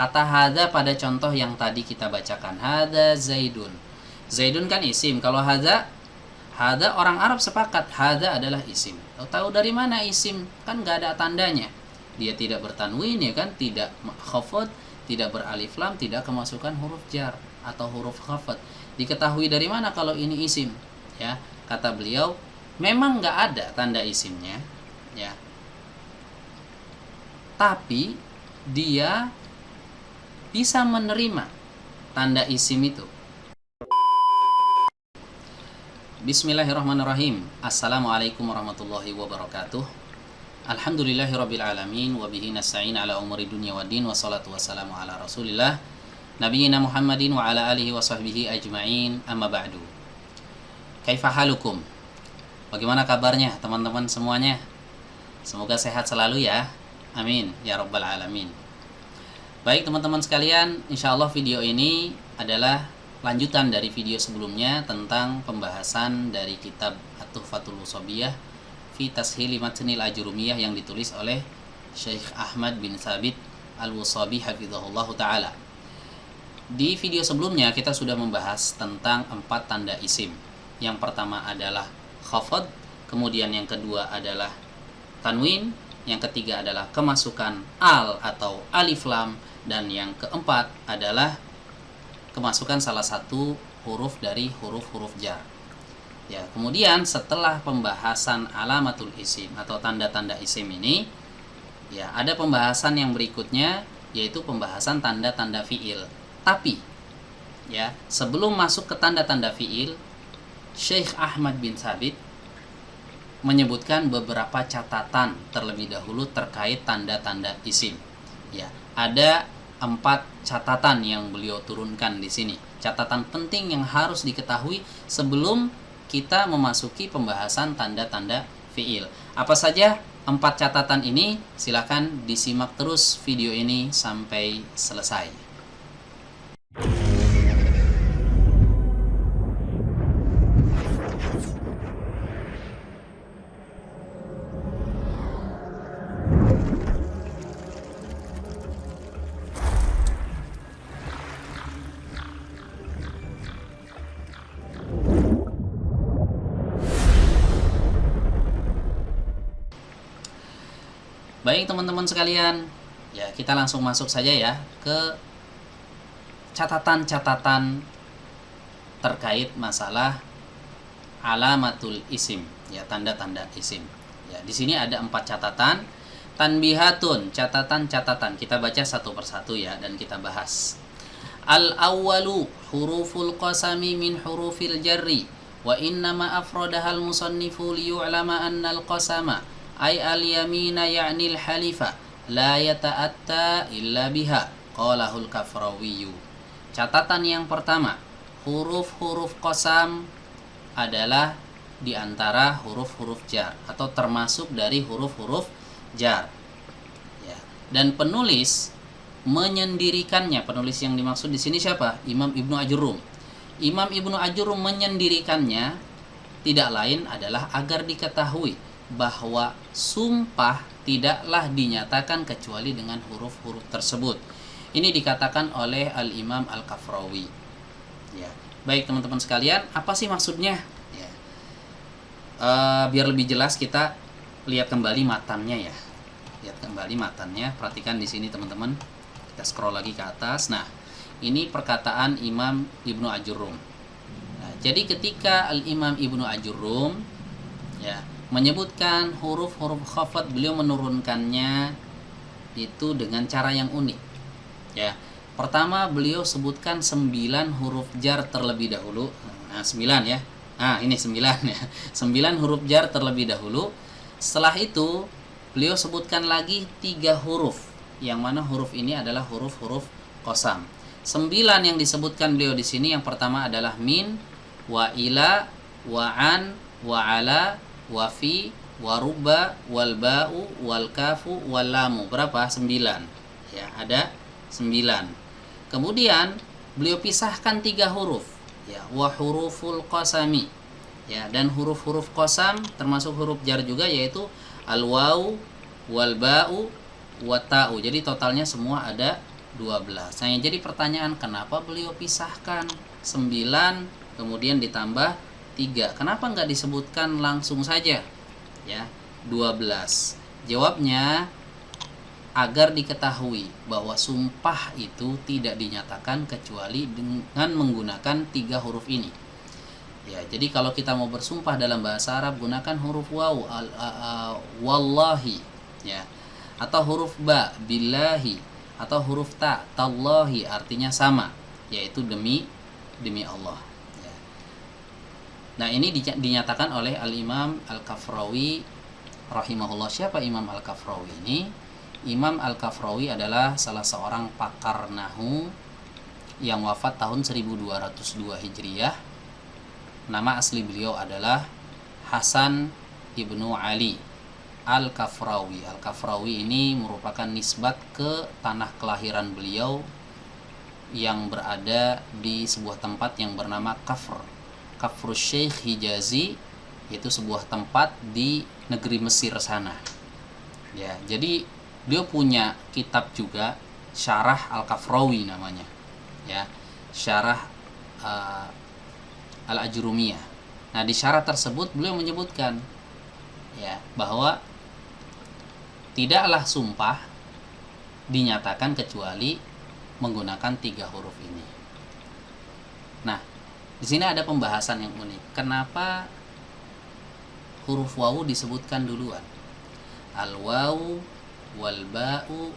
Kata hadza pada contoh yang tadi kita bacakan, hadza zaidun. Zaidun kan isim. Kalau hadza orang Arab sepakat hadza adalah isim. Tahu dari mana isim? Kan nggak ada tandanya. Dia tidak bertanwin ya kan, tidak khafad, tidak beralif lam, tidak kemasukan huruf jar atau huruf khafad. Diketahui dari mana kalau ini isim? Ya, kata beliau, memang nggak ada tanda isimnya, ya. Tapi dia bisa menerima tanda isim itu. Bismillahirrahmanirrahim. Assalamualaikum warahmatullahi wabarakatuh. Alhamdulillahirrabbilalamin. Wabihi nasta'in ala umuri dunia wa din. Wassalatu wassalamu ala rasulillah Nabiina Muhammadin wa ala alihi wa sahbihi ajma'in. Amma ba'du. Kaifa halukum? Bagaimana kabarnya teman-teman semuanya? Semoga sehat selalu ya. Amin ya rabbal alamin. Baik teman-teman sekalian, insyaallah video ini adalah lanjutan dari video sebelumnya tentang pembahasan dari kitab At-Tuhfatul Washabiyah fi Tashili Matnil Ajrumiyah yang ditulis oleh Syekh Ahmad bin Thabit Al-Washabi hafizahullah ta'ala. Di video sebelumnya kita sudah membahas tentang 4 tanda isim. Yang pertama adalah khafad, kemudian yang kedua adalah tanwin, yang ketiga adalah kemasukan al atau alif lam, dan yang keempat adalah kemasukan salah satu huruf dari huruf-huruf jar. Ya, kemudian setelah pembahasan alamatul isim atau tanda-tanda isim ini, ya ada pembahasan yang berikutnya yaitu pembahasan tanda-tanda fiil. Tapi ya, sebelum masuk ke tanda-tanda fiil, Syekh Ahmad bin Thabit menyebutkan beberapa catatan terlebih dahulu terkait tanda-tanda isim. Ya, ada 4 catatan yang beliau turunkan di sini. Catatan penting yang harus diketahui sebelum kita memasuki pembahasan tanda-tanda fiil. Apa saja 4 catatan ini? Silakan disimak terus video ini sampai selesai. Baik teman-teman sekalian, ya kita langsung masuk saja ya ke catatan-catatan terkait masalah alamatul isim, ya tanda-tanda isim. Ya, di sini ada 4 catatan. Tanbihatun, catatan-catatan. Kita baca satu persatu ya dan kita bahas. Al-awwalu huruful qasami min hurufil jarri wa innama afradahal musannifu liyu'lama annal qasama ay al-yamina ya'nil halifa la yata'atta illa biha qalahul kafrawiyu. Catatan yang pertama, huruf-huruf qasam adalah di antara huruf-huruf jar atau termasuk dari huruf-huruf jar. Ya. Dan penulis menyendirikannya. Penulis yang dimaksud di sini siapa? Imam Ibnu Ajurrum. Imam Ibnu Ajurrum menyendirikannya tidak lain adalah agar diketahui bahwa sumpah tidaklah dinyatakan kecuali dengan huruf-huruf tersebut. Ini dikatakan oleh Al-Imam Al-Kafrawi. Ya. Baik teman-teman sekalian, apa sih maksudnya? Ya. Biar lebih jelas kita lihat kembali matannya ya. Lihat kembali matannya, perhatikan di sini teman-teman. Kita scroll lagi ke atas. Nah, ini perkataan Imam Ibnu Ajurrum. Nah, jadi ketika Al-Imam Ibnu Ajurrum ya menyebutkan huruf-huruf khafad, beliau menurunkannya itu dengan cara yang unik. Ya. Pertama beliau sebutkan 9 huruf jar terlebih dahulu. Nah, 9 ya. Nah, ini 9 ya. 9 huruf jar terlebih dahulu. Setelah itu beliau sebutkan lagi 3 huruf. Yang mana huruf ini adalah huruf-huruf qasam. 9 yang disebutkan beliau di sini, yang pertama adalah min, wa ila, wa an, wa ala, wa fi, wa rubba, wal ba'u, wal kafu, wal lamu. Berapa? 9. Ya, ada 9. Kemudian beliau pisahkan 3 huruf. Ya, wa huruful qasami. Ya, dan huruf-huruf qasam termasuk huruf jar juga, yaitu al waw, wal ba'u, wa ta'u. Jadi totalnya semua ada 12. Nah, yang jadi pertanyaan, kenapa beliau pisahkan 9 kemudian ditambah 3? Kenapa nggak disebutkan langsung saja ya 12? Jawabnya, agar diketahui bahwa sumpah itu tidak dinyatakan kecuali dengan menggunakan 3 huruf ini. Ya, jadi kalau kita mau bersumpah dalam bahasa Arab, gunakan huruf waw, wallahi, ya, atau huruf ba, billahi, atau huruf ta, tallahi, artinya sama, yaitu demi Allah. Ya. Nah, ini dinyatakan oleh Al-Imam Al-Kafrawi rahimahullah. Siapa Imam Al-Kafrawi ini? Imam Al-Kafrawi adalah salah seorang pakar nahu yang wafat tahun 1202 Hijriah. Nama asli beliau adalah Hasan Ibnu Ali Al-Kafrawi. Al-Kafrawi ini merupakan nisbat ke tanah kelahiran beliau yang berada di sebuah tempat yang bernama Kafrus Syekh Hijazi, yaitu sebuah tempat di negeri Mesir sana. Ya, jadi beliau punya kitab juga, Syarah Al-Kafrawi namanya. Ya, Syarah Al-Ajrumiyah. Nah, di syarah tersebut beliau menyebutkan ya bahwa tidaklah sumpah dinyatakan kecuali menggunakan 3 huruf ini. Nah, di sini ada pembahasan yang unik. Kenapa huruf wawu disebutkan duluan? Al-wawu wal ba'u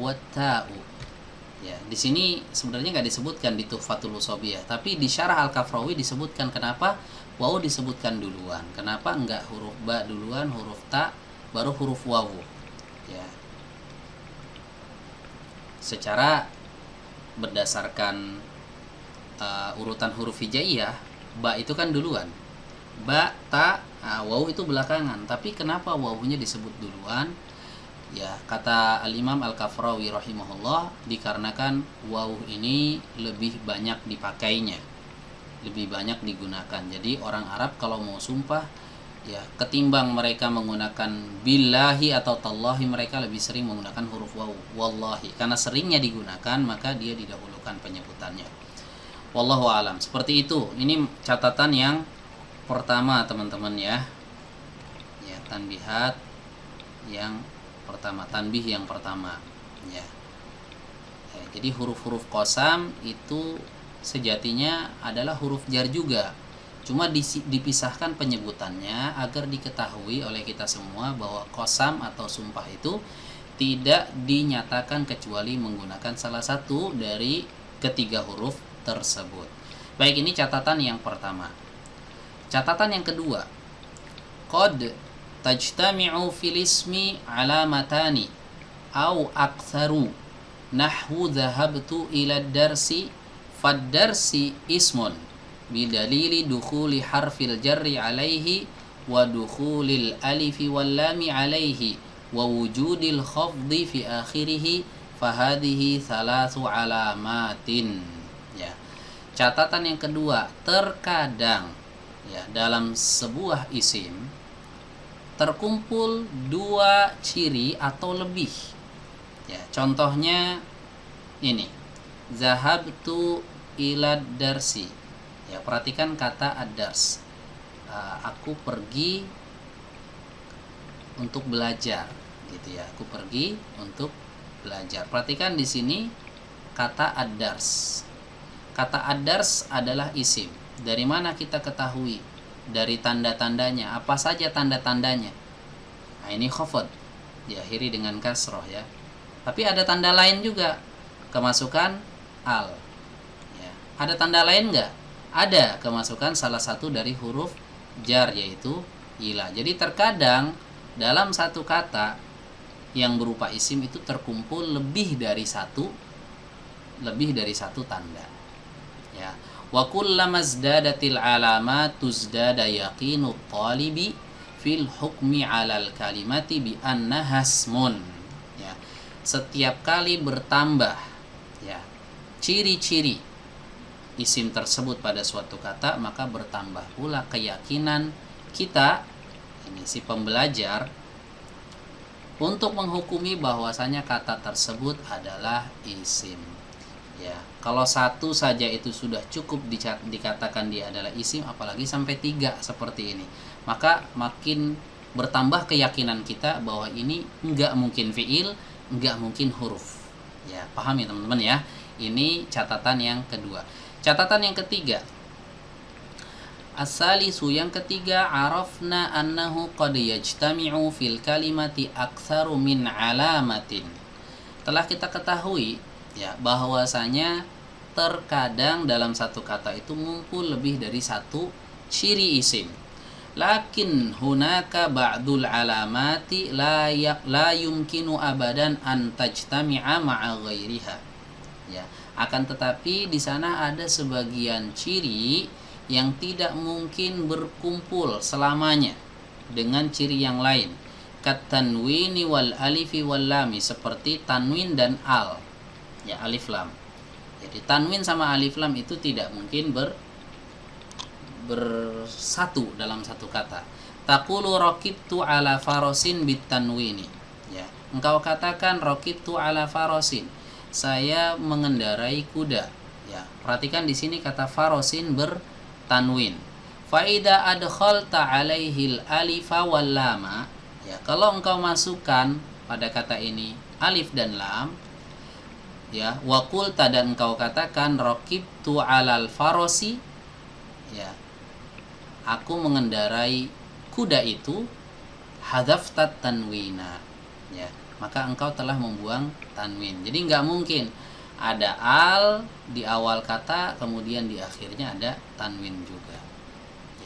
wat ta'u. Ya, di sini sebenarnya nggak disebutkan di Tuhfatul Usobiyah, tapi di Syarah Al-Kafrawi disebutkan. Kenapa wawu disebutkan duluan? Kenapa enggak huruf ba duluan, huruf ta, baru huruf wawu? Ya, secara berdasarkan urutan huruf hijaiyah, ba itu kan duluan, ba, ta, wawu itu belakangan. Tapi kenapa wawunya disebut duluan? Ya, kata Al-Imam Al-Kafrawi rahimahullah, dikarenakan waw ini lebih banyak dipakainya, lebih banyak digunakan. Jadi orang Arab kalau mau sumpah, ya, ketimbang mereka menggunakan billahi atau tallahi, mereka lebih sering menggunakan huruf waw, wallahi. Karena seringnya digunakan, maka dia didahulukan penyebutannya. Wallahu alam. Seperti itu. Ini catatan yang pertama, teman-teman ya. Ya, tanbihat yang pertama, tanbih yang pertama ya. Jadi huruf-huruf qasam itu sejatinya adalah huruf jar juga, cuma dipisahkan penyebutannya agar diketahui oleh kita semua bahwa qasam atau sumpah itu tidak dinyatakan kecuali menggunakan salah satu dari ketiga huruf tersebut. Baik, ini catatan yang pertama. Catatan yang kedua, qad tajtami'u fil ismi alamatani au aktsaru nahwu dhahabtu ila darsi fad-darsi ismun bidalili dukhuli harfil jarri alaihi wa dukhulil alifi wal lami alaihi wa wujudil khafdi fi akhirih fahadhihi thalathu alamatin. Ya. Catatan yang kedua, terkadang ya dalam sebuah isim terkumpul 2 ciri atau lebih. Ya, contohnya ini, zahabtu ilad darsi. Ya, perhatikan kata ad-dars. Aku pergi untuk belajar, gitu ya. Aku pergi untuk belajar. Perhatikan di sini kata ad-dars. Kata ad-dars adalah isim. Dari mana kita ketahui? Dari tanda-tandanya. Apa saja tanda-tandanya? Nah, ini khafad, diakhiri dengan kasroh ya. Tapi ada tanda lain juga, kemasukan al ya. Ada tanda lain enggak? Ada, kemasukan salah satu dari huruf jar, yaitu ila. Jadi terkadang dalam satu kata yang berupa isim itu terkumpul lebih dari satu tanda ya. Wa kullama zdadatil alamat tuzdada yaqinu talibi fil hukmi 'alal kalimati bi anna hasmun. Ya. Setiap kali bertambah ya ciri-ciri isim tersebut pada suatu kata, maka bertambah pula keyakinan kita, ini si pembelajar, untuk menghukumi bahwasanya kata tersebut adalah isim. Ya, kalau satu saja itu sudah cukup dikatakan dia adalah isim, apalagi sampai 3 seperti ini. Maka makin bertambah keyakinan kita bahwa ini enggak mungkin fiil, enggak mungkin huruf. Ya, paham ya teman-teman ya. Ini catatan yang kedua. Catatan yang ketiga. As-salisu, yang ketiga, arafna annahu qad yajtami'u fil kalimati aktsaru min alamatin. Telah kita ketahui ya bahwasanya terkadang dalam satu kata itu ngumpul lebih dari satu ciri isim. Lakin hunaka ba'dul alamati la yumkinu abadan an tajtami'a ma'a ghairiha. Ya, akan tetapi di sana ada sebagian ciri yang tidak mungkin berkumpul selamanya dengan ciri yang lain. Katanwini wal alifi wal lami, seperti tanwin dan al. Ya, alif lam. Jadi tanwin sama alif lam itu tidak mungkin bersatu dalam satu kata. Taqulu raqibtu ala farasin bitanwini. Ya, engkau katakan raqibtu ala farasin. Saya mengendarai kuda. Ya, perhatikan di sini kata farasin bertanwin. Fa idza adkhalta alaihi alifa wal lama. Ya, kalau engkau masukkan pada kata ini alif dan lam, ya, wa qulta, dan engkau katakan raqibtu alal farasi, ya, aku mengendarai kuda itu, hadzaftat tanwina, ya, maka engkau telah membuang tanwin. Jadi nggak mungkin ada al di awal kata kemudian di akhirnya ada tanwin juga.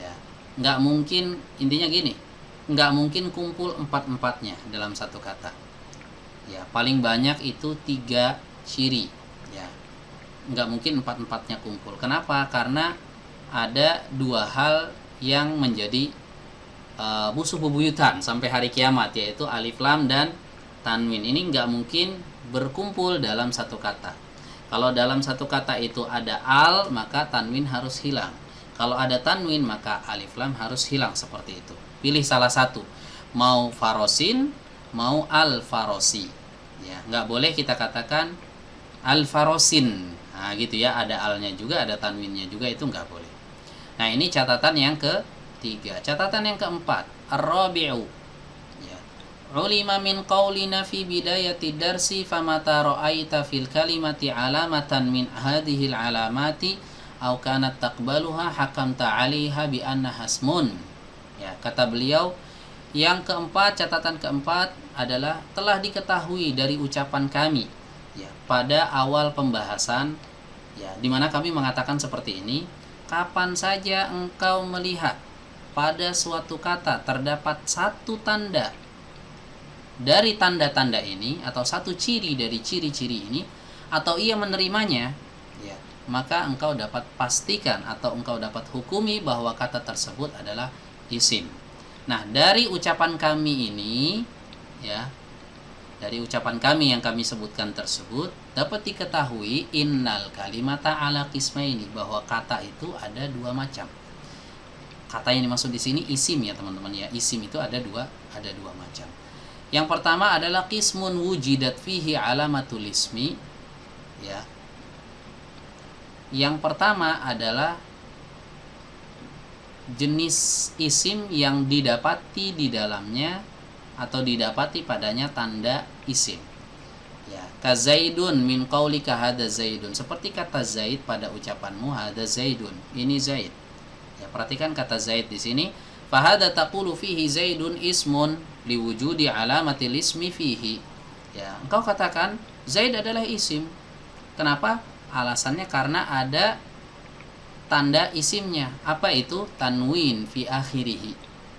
Ya, nggak mungkin, intinya gini, nggak mungkin kumpul empat-empatnya dalam satu kata. Ya, paling banyak itu 3 ciri. Ya, nggak mungkin empat-empatnya kumpul. Kenapa? Karena ada 2 hal yang menjadi musuh bebuyutan sampai hari kiamat, yaitu alif lam dan tanwin. Ini nggak mungkin berkumpul dalam satu kata. Kalau dalam satu kata itu ada al, maka tanwin harus hilang. Kalau ada tanwin, maka alif lam harus hilang, seperti itu. Pilih salah satu, mau farosin, mau al farosi. Ya, nggak boleh kita katakan al farosin. Nah, gitu ya, ada alnya juga, ada tanwinnya juga, itu nggak boleh. Nah, ini catatan yang ketiga. Catatan yang keempat, ar-rabi'u. Ya. Ulima min qaulina fi bidayati darsi famata ra'aita fil kalimati alamatan min hadhil alamati aw kanat taqbaluha hakamta 'alaiha bi annaha ismun. Ya, kata beliau, yang keempat, catatan keempat adalah telah diketahui dari ucapan kami, ya, pada awal pembahasan, ya, di mana kami mengatakan seperti ini. Kapan saja engkau melihat pada suatu kata terdapat satu tanda dari tanda-tanda ini, atau satu ciri dari ciri-ciri ini, atau ia menerimanya, ya, maka engkau dapat pastikan atau engkau dapat hukumi bahwa kata tersebut adalah isim. Nah, dari ucapan kami ini, ya, dari ucapan kami yang kami sebutkan tersebut, dapat diketahui innal kalimata ala qismaini, bahwa kata itu ada 2 macam. Kata yang dimaksud di sini isim, ya teman-teman ya. Isim itu ada dua macam. Yang pertama adalah qismun wujidat fihi alamatul ismi, ya. Yang pertama adalah jenis isim yang didapati di dalamnya atau didapati padanya tanda isim. Ya, ka Zaidun min qaulika hadza Zaidun, seperti kata Zaid pada ucapanmu hadza Zaidun, ini Zaid. Ya, perhatikan kata Zaid di sini, fa hadza taqulu fihi Zaidun ismun liwujudi alamatil ismi fihi. Ya, engkau katakan Zaid adalah isim. Kenapa? Alasannya karena ada tanda isimnya. Apa itu? Tanwin fi akhirih.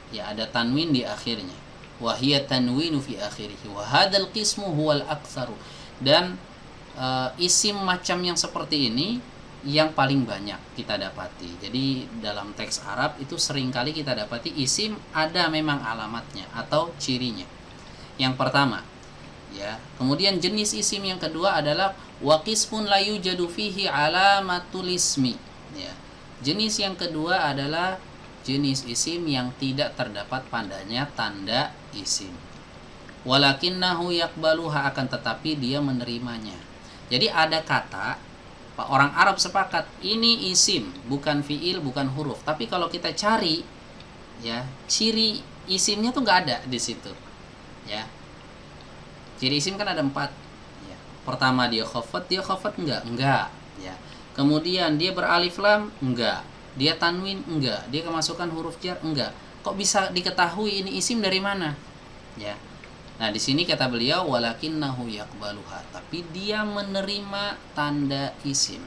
Ya, ada tanwin di akhirnya. Wa hiya tanwinu fi akhirih wa hadzal qismu huwal aktsaru. Dan isim macam yang seperti ini yang paling banyak kita dapati. Jadi dalam teks Arab itu seringkali kita dapati isim ada memang alamatnya atau cirinya. Yang pertama, ya. Kemudian jenis isim yang kedua adalah wa qismun la yujadu fihi alamatul ismi. Ya. Jenis yang kedua adalah jenis isim yang tidak terdapat padanya tanda isim. walakinnahu yaqbaluha, akan tetapi dia menerimanya. Jadi ada kata orang Arab sepakat ini isim, bukan fiil, bukan huruf. Tapi kalau kita cari ya, ciri isimnya tuh nggak ada di situ. Ya. Ciri isim kan ada 4. Ya. Pertama dia khafat enggak. Ya. Kemudian dia beralif lam, enggak. Dia tanwin, enggak. Dia kemasukan huruf jar, enggak. Kok bisa diketahui ini isim dari mana? Ya. Nah, di sini kata beliau walakinnahu yaqbaluha, tapi dia menerima tanda isim.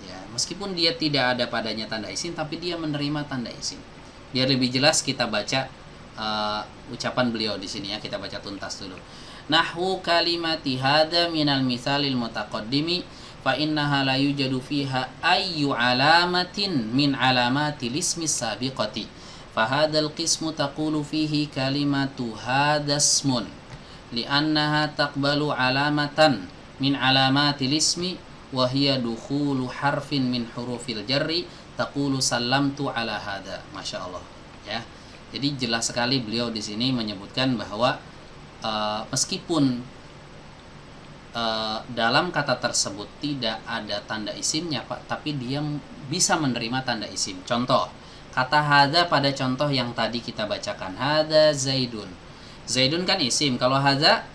Ya, meskipun dia tidak ada padanya tanda isim, tapi dia menerima tanda isim. Biar lebih jelas kita baca ucapan beliau di sini ya, kita baca tuntas dulu. Nahwu kalimati hadza minal mithalil mutaqaddimi fa innaha la yujadu fiha ayyu alamatin min alamatil ismi sabiqati. Fahadal qismu taqulu fihi kalimatu hadasmun li'annaha taqbalu alamatan min alamatil ismi wa hiya dukhulu harfin min hurufil jarri taqulu sallamtu ala hada. Masya Allah ya. Jadi jelas sekali beliau di sini menyebutkan bahwa meskipun dalam kata tersebut tidak ada tanda isimnya Pak, tapi dia bisa menerima tanda isim. Contoh kata hadza pada contoh yang tadi kita bacakan, hadza zaidun. Zaidun kan isim. Kalau hadza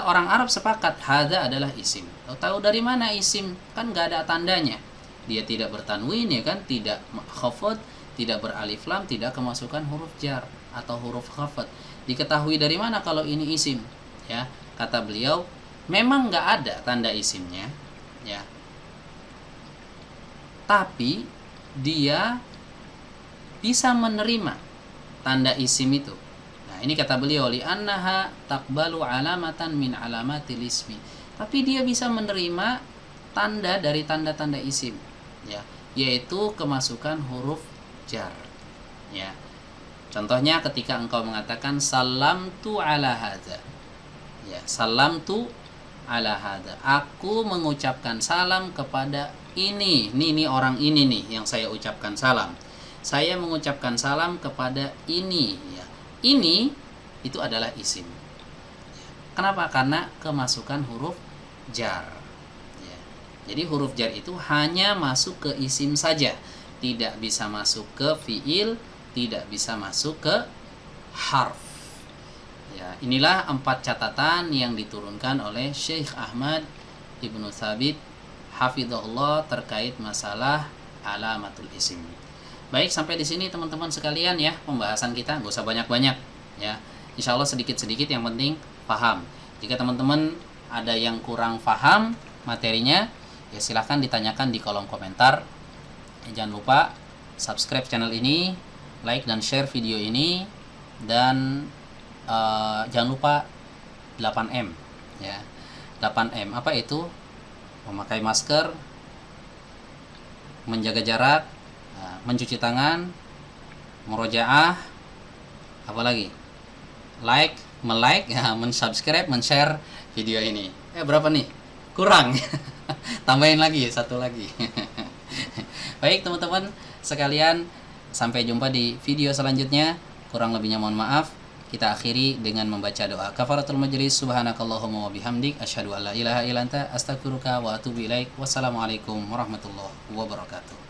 orang Arab sepakat hadza adalah isim. Tahu dari mana isim? Kan nggak ada tandanya. Dia tidak bertanwin ya kan, tidak khafad, tidak beralif lam, tidak kemasukan huruf jar atau huruf khafad. Diketahui dari mana kalau ini isim? Ya, kata beliau, memang nggak ada tanda isimnya, ya. Tapi dia bisa menerima tanda isim itu. Nah, ini kata beliau li annaha taqbalu alamatan min alamatil ismi. Tapi dia bisa menerima tanda dari tanda-tanda isim, ya, yaitu kemasukan huruf jar. Ya. Contohnya ketika engkau mengatakan salamtu ala hadza. Ya, salamtu ala hadza. Aku mengucapkan salam kepada ini. Ini orang ini nih yang saya ucapkan salam. Saya mengucapkan salam kepada ini ya. Ini itu adalah isim. Kenapa? Karena kemasukan huruf jar ya. Jadi huruf jar itu hanya masuk ke isim saja, tidak bisa masuk ke fiil, tidak bisa masuk ke harf ya. Inilah 4 catatan yang diturunkan oleh Syekh Ahmad Ibnu Thabit hafizahullah terkait masalah alamatul isim. Baik, sampai di sini teman-teman sekalian ya pembahasan kita, nggak usah banyak-banyak ya. Insya Allah sedikit-sedikit, yang penting paham. Jika teman-teman ada yang kurang paham materinya, ya silahkan ditanyakan di kolom komentar. Jangan lupa subscribe channel ini, like dan share video ini, dan jangan lupa 8M ya. 8M apa itu? Memakai masker, menjaga jarak, mencuci tangan, murojaah, apa lagi? Like ya, mensubscribe, men-share video ini. Berapa nih? Kurang. Tambahin lagi, 1 lagi. Baik teman-teman sekalian, sampai jumpa di video selanjutnya. Kurang lebihnya mohon maaf. Kita akhiri dengan membaca doa kafaratul majlis. Subhanakallahumma wa bihamdik asyhadu an la ilaha illa anta astaghfiruka wa atubu ilaik. Wassalamualaikum warahmatullahi wabarakatuh.